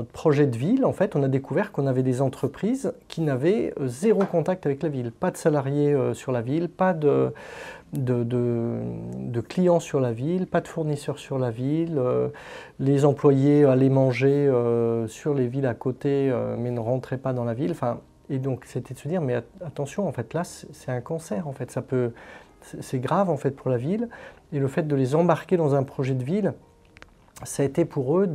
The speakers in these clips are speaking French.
notre projet de ville, en fait, on a découvert qu'on avait des entreprises qui n'avaient zéro contact avec la ville. Pas de salariés sur la ville, pas de clients sur la ville, pas de fournisseurs sur la ville. Les employés allaient manger sur les villes à côté, mais ne rentraient pas dans la ville. Enfin, et donc, c'était de se dire, mais attention, en fait, là, c'est un cancer. En fait, c'est grave, en fait, pour la ville. Et le fait de les embarquer dans un projet de ville, ça a été pour eux,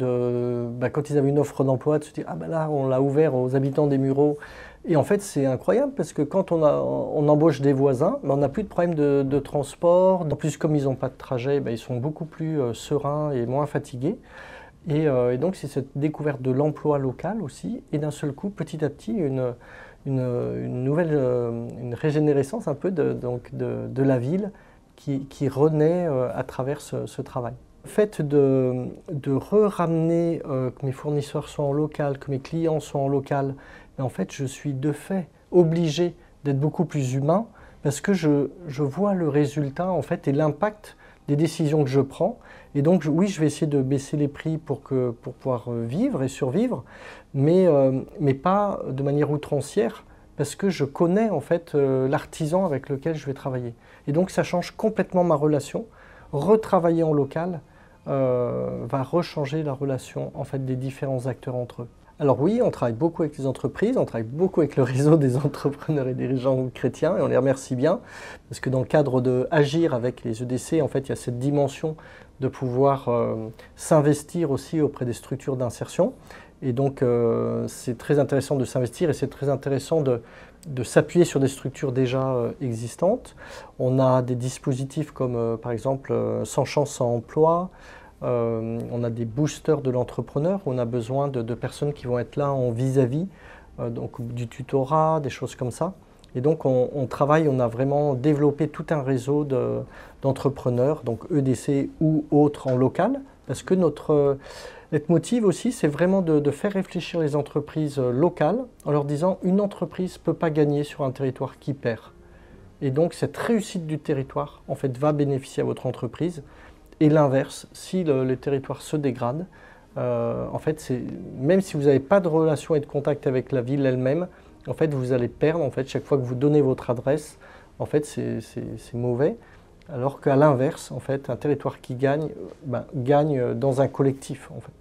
quand ils avaient une offre d'emploi, de se dire « Ah ben là, on l'a ouvert aux habitants des Mureaux ». Et en fait, c'est incroyable parce que quand on embauche des voisins, on n'a plus de problème de transport. En plus, comme ils n'ont pas de trajet, ils sont beaucoup plus sereins et moins fatigués. Et donc, c'est cette découverte de l'emploi local aussi. Et d'un seul coup, petit à petit, une nouvelle une régénérescence un peu de la ville qui renaît à travers ce travail. Le fait de ramener que mes fournisseurs soient en local, que mes clients soient en local, en fait, je suis de fait obligé d'être beaucoup plus humain parce que je vois le résultat en fait, et l'impact des décisions que je prends. Et donc, oui, je vais essayer de baisser les prix pour pouvoir vivre et survivre, mais pas de manière outrancière parce que je connais en fait l'artisan avec lequel je vais travailler. Et donc, ça change complètement ma relation. Retravailler en local va rechanger la relation en fait, des différents acteurs entre eux. Alors oui, on travaille beaucoup avec les entreprises, on travaille beaucoup avec le réseau des entrepreneurs et dirigeants chrétiens et on les remercie bien parce que dans le cadre de Agir avec les EDC, en fait, il y a cette dimension de pouvoir s'investir aussi auprès des structures d'insertion. Et donc, c'est très intéressant de s'investir et c'est très intéressant de s'appuyer sur des structures déjà existantes. On a des dispositifs comme, par exemple, Sans chance, sans emploi. On a des boosters de l'entrepreneur où on a besoin de personnes qui vont être là en vis-à-vis, donc du tutorat, des choses comme ça. Et donc, on travaille, on a vraiment développé tout un réseau d'entrepreneurs, donc EDC ou autres en local, parce que notre motive aussi, c'est vraiment de faire réfléchir les entreprises locales en leur disant une entreprise ne peut pas gagner sur un territoire qui perd. Et donc, cette réussite du territoire, en fait, va bénéficier à votre entreprise. Et l'inverse, si le territoire se dégrade, en fait, même si vous n'avez pas de relation et de contact avec la ville elle-même, en fait, vous allez perdre. En fait, chaque fois que vous donnez votre adresse, en fait, c'est mauvais. Alors qu'à l'inverse, en fait, un territoire qui gagne, gagne dans un collectif, en fait.